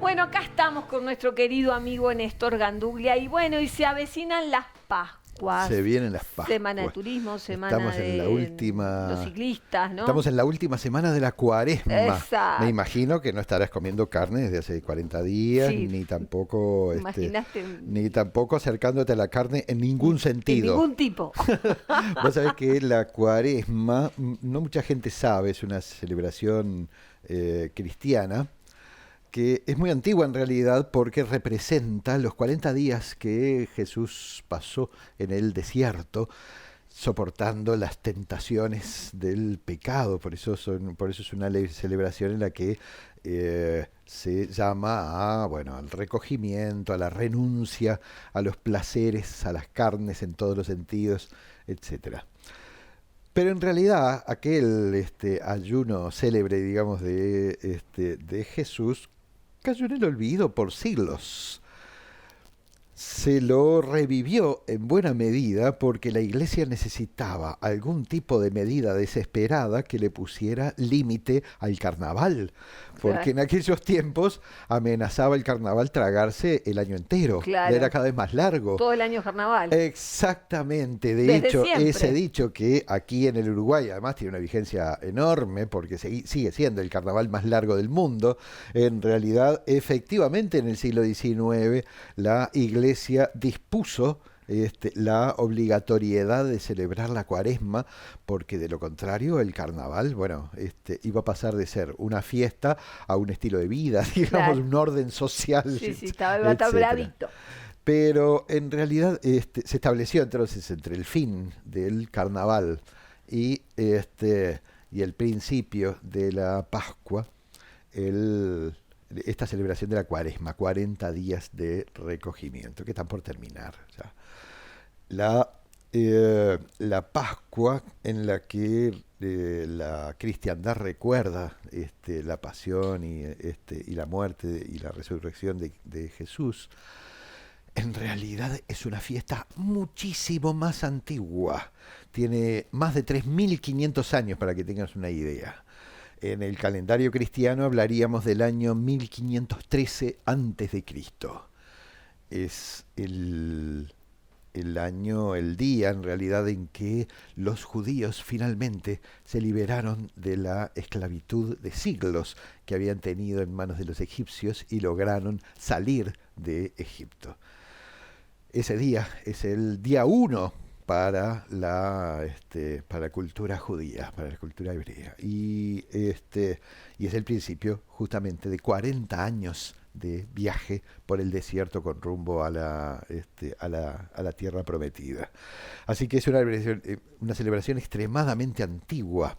Bueno, acá estamos con nuestro querido amigo Néstor Ganduglia y bueno, y se avecinan las Pascuas. Se vienen las Pascuas. Semana de turismo, semana Estamos en la última, los ciclistas, ¿no? Estamos en la última semana de la Cuaresma. Exacto. Me imagino que no estarás comiendo carne desde hace 40 días, Sí. ni tampoco Imaginaste. ni tampoco acercándote a la carne en ningún sentido. En ningún tipo. Vos sabés que la Cuaresma, no mucha gente sabe, es una celebración cristiana, que es muy antigua en realidad porque representa los 40 días que Jesús pasó en el desierto soportando las tentaciones del pecado. Por eso es una celebración en la que se llama al recogimiento, a la renuncia, a los placeres, a las carnes en todos los sentidos, etcétera. Pero en realidad aquel ayuno célebre, digamos, de Jesús cayó en el olvido por siglos. Se lo revivió en buena medida porque la Iglesia necesitaba algún tipo de medida desesperada que le pusiera límite al carnaval, porque en aquellos tiempos amenazaba el carnaval tragarse el año entero, era cada vez más largo. Todo el año carnaval. Exactamente, Desde hecho, siempre. ese dicho que aquí en el Uruguay además tiene una vigencia enorme porque sigue siendo el carnaval más largo del mundo, en realidad efectivamente en el siglo XIX la Iglesia dispuso la obligatoriedad de celebrar la Cuaresma, porque de lo contrario el carnaval, iba a pasar de ser una fiesta a un estilo de vida, digamos, un orden social. Sí, estaba bravito. Pero en realidad se estableció entonces entre el fin del carnaval y el principio de la Pascua, esta celebración de la Cuaresma, 40 días de recogimiento, que están por terminar ya. La Pascua en la que la cristiandad recuerda la pasión y la muerte y la resurrección de Jesús, en realidad es una fiesta muchísimo más antigua. Tiene más de 3.500 años, para que tengas una idea. En el calendario cristiano hablaríamos del año 1513 a.C. Es el día en realidad en que los judíos finalmente se liberaron de la esclavitud de siglos que habían tenido en manos de los egipcios y lograron salir de Egipto. Ese día es el día 1 para la cultura judía, para la cultura hebrea. Y es el principio justamente de 40 años de viaje por el desierto con rumbo a la tierra prometida. Así que es una celebración extremadamente antigua,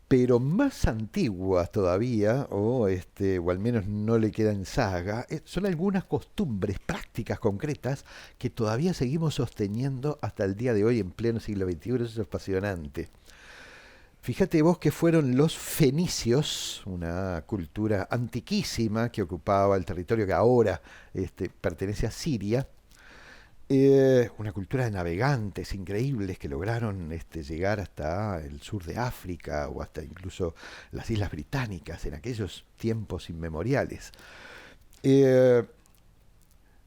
pero más antigua todavía, o al menos no le queda en saga, son algunas costumbres prácticas concretas que todavía seguimos sosteniendo hasta el día de hoy en pleno siglo XXI. Eso es apasionante. Fíjate vos que fueron los fenicios, una cultura antiquísima que ocupaba el territorio que ahora pertenece a Siria, una cultura de navegantes increíbles que lograron llegar hasta el sur de África o hasta incluso las Islas Británicas en aquellos tiempos inmemoriales.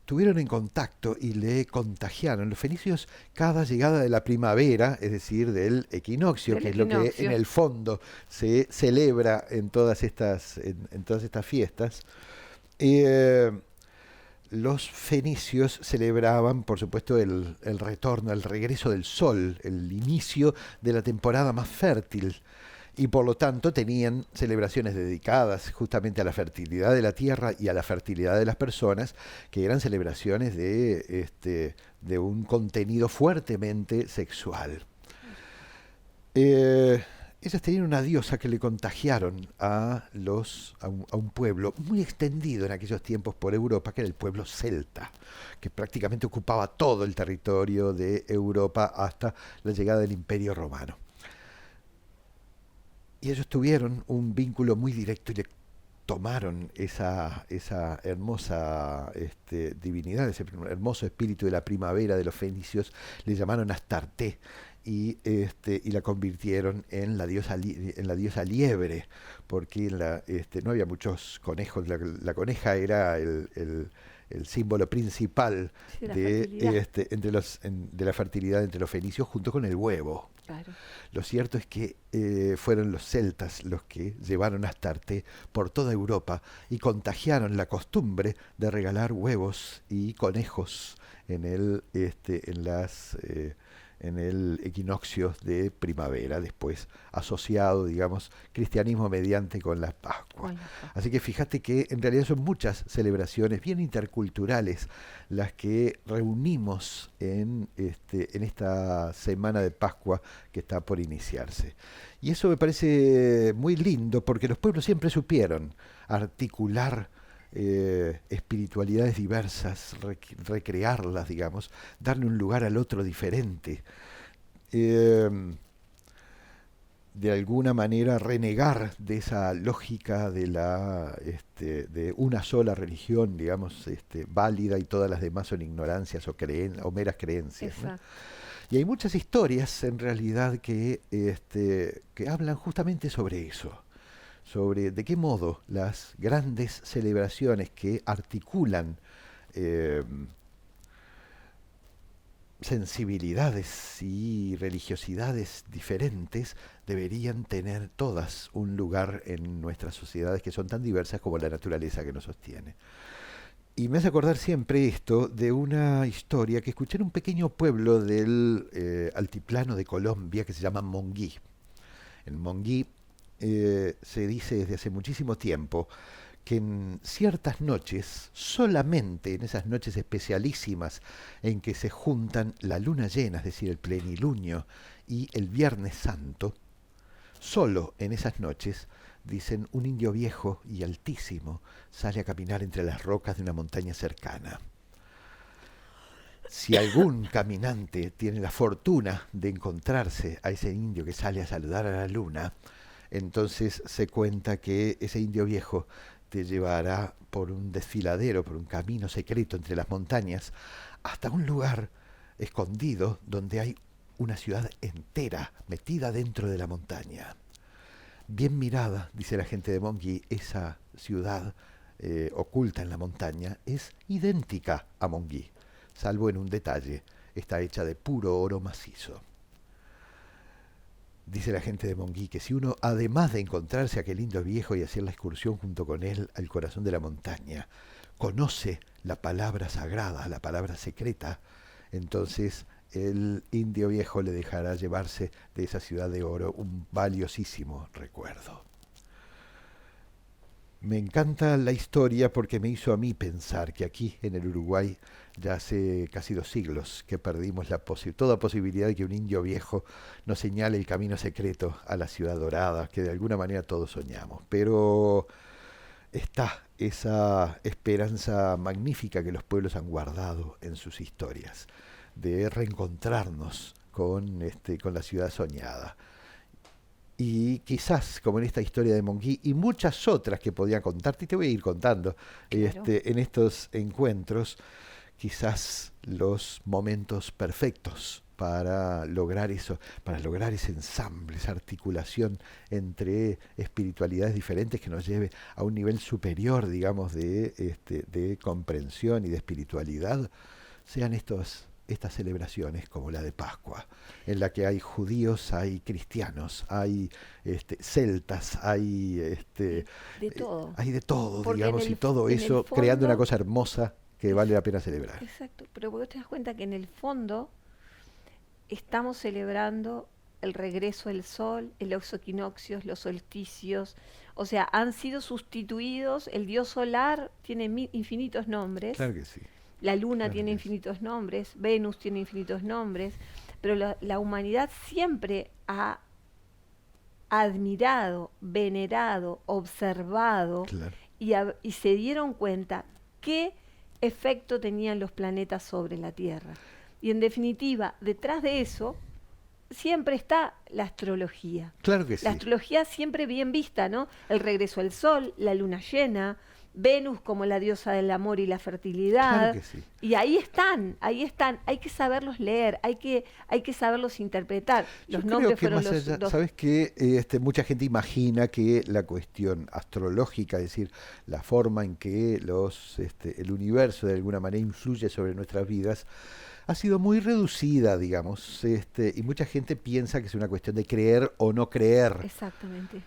Tuvieron en contacto y le contagiaron los fenicios cada llegada de la primavera, es decir, del equinoccio, que es lo que en el fondo se celebra en todas estas fiestas. Los fenicios celebraban, por supuesto, el retorno, el regreso del sol, el inicio de la temporada más fértil, y por lo tanto tenían celebraciones dedicadas justamente a la fertilidad de la tierra y a la fertilidad de las personas, que eran celebraciones de un contenido fuertemente sexual. Ellas tenían una diosa que le contagiaron a un pueblo muy extendido en aquellos tiempos por Europa, que era el pueblo celta, que prácticamente ocupaba todo el territorio de Europa hasta la llegada del Imperio Romano. Y ellos tuvieron un vínculo muy directo y le tomaron esa hermosa divinidad, ese hermoso espíritu de la primavera de los fenicios, le llamaron Astarté, y la convirtieron en la diosa, en la diosa liebre, porque no había muchos conejos. La coneja era el símbolo principal Sí, la de, fertilidad. de la fertilidad entre los fenicios, junto con el huevo. Claro. Lo cierto es que fueron los celtas los que llevaron Astarte por toda Europa y contagiaron la costumbre de regalar huevos y conejos en en el equinoccio de primavera, después asociado, digamos, cristianismo mediante con la Pascua. Con la Pascua. Así que fíjate que en realidad son muchas celebraciones bien interculturales las que reunimos en esta semana de Pascua que está por iniciarse. Y eso me parece muy lindo porque los pueblos siempre supieron articular espiritualidades diversas, recrearlas, digamos, darle un lugar al otro diferente. Eh, de alguna manera renegar de esa lógica de una sola religión, digamos, válida, y todas las demás son ignorancias o meras creencias, ¿no? Exacto. Y hay muchas historias en realidad que hablan justamente sobre eso, sobre de qué modo las grandes celebraciones que articulan eh, sensibilidades y religiosidades diferentes deberían tener todas un lugar en nuestras sociedades, que son tan diversas como la naturaleza que nos sostiene. Y me hace acordar siempre esto de una historia que escuché en un pequeño pueblo del altiplano de Colombia que se llama Monguí. En Monguí se dice desde hace muchísimo tiempo que en ciertas noches, solamente en esas noches especialísimas en que se juntan la luna llena, es decir, el plenilunio, y el Viernes Santo, solo en esas noches, dicen, un indio viejo y altísimo sale a caminar entre las rocas de una montaña cercana. Si algún caminante tiene la fortuna de encontrarse a ese indio que sale a saludar a la luna, entonces se cuenta que ese indio viejo te llevará por un desfiladero, por un camino secreto entre las montañas, hasta un lugar escondido donde hay una ciudad entera metida dentro de la montaña. Bien mirada, dice la gente de Monguí, esa ciudad oculta en la montaña es idéntica a Monguí, salvo en un detalle: está hecha de puro oro macizo. Dice la gente de Monguí que si uno, además de encontrarse a aquel indio viejo y hacer la excursión junto con él al corazón de la montaña, conoce la palabra sagrada, la palabra secreta, entonces el indio viejo le dejará llevarse de esa ciudad de oro un valiosísimo recuerdo. Me encanta la historia porque me hizo a mí pensar que aquí en el Uruguay ya hace casi 2 siglos que perdimos toda posibilidad de que un indio viejo nos señale el camino secreto a la ciudad dorada, que de alguna manera todos soñamos. Pero está esa esperanza magnífica que los pueblos han guardado en sus historias, de reencontrarnos con la ciudad soñada. Y quizás, como en esta historia de Monguí y muchas otras que podía contarte, y te voy a ir contando, Claro. en estos encuentros, quizás los momentos perfectos para lograr eso, para lograr ese ensamble, esa articulación entre espiritualidades diferentes que nos lleve a un nivel superior, digamos, de comprensión y de espiritualidad, sean estas celebraciones como la de Pascua, en la que hay judíos, hay cristianos, hay celtas, todo. hay de todo, Porque digamos, y todo en el eso creando una fondo, cosa hermosa que vale la pena celebrar. exacto, pero vos te das cuenta que en el fondo estamos celebrando el regreso del sol, los equinoccios, los solsticios, o sea, han sido sustituidos, el dios solar tiene infinitos nombres, Claro que sí, la luna claro tiene que sí. infinitos nombres, Venus tiene infinitos nombres, pero la humanidad siempre ha admirado, venerado, observado Claro. y se dieron cuenta qué efecto tenían los planetas sobre la Tierra. Y en definitiva, detrás de eso siempre está la astrología. Claro que La sí. astrología siempre bien vista, ¿no? El regreso al sol, la luna llena, Venus como la diosa del amor y la Claro fertilidad. que sí. Y ahí están, hay que saberlos leer, hay que saberlos interpretar. Yo Los creo nombres que fueron más allá, los sabes que mucha gente imagina que la cuestión astrológica, es decir, la forma en que el universo de alguna manera influye sobre nuestras vidas, ha sido muy reducida, digamos, y mucha gente piensa que es una cuestión de creer o no creer. exactamente.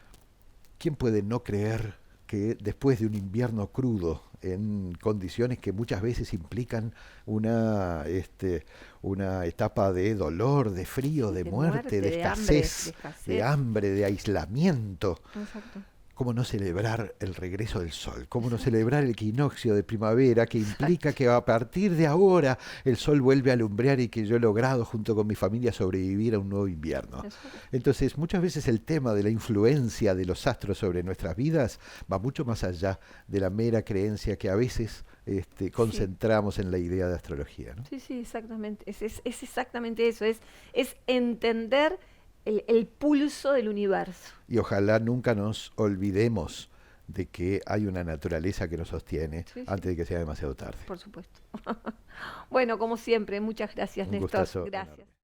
¿Quién puede no creer que después de un invierno crudo, en condiciones que muchas veces implican una etapa de dolor, de frío, Sí, de de muerte, muerte, de de escasez, de escasez. hambre, de aislamiento, Exacto, cómo no celebrar el regreso del sol? ¿Cómo no exacto, celebrar el equinoccio de primavera que implica exacto, que a partir de ahora el sol vuelve a alumbrar y que yo he logrado junto con mi familia sobrevivir a un nuevo invierno? exacto. Entonces, muchas veces el tema de la influencia de los astros sobre nuestras vidas va mucho más allá de la mera creencia que a veces Sí, concentramos en la idea de astrología, ¿no? sí, sí, exactamente. Es exactamente eso, es entender el pulso del universo. Y ojalá nunca nos olvidemos de que hay una naturaleza que nos sostiene Sí, sí, antes de que sea demasiado tarde. por supuesto. Bueno, como siempre, muchas gracias, Un Néstor. gustazo enorme. Gracias.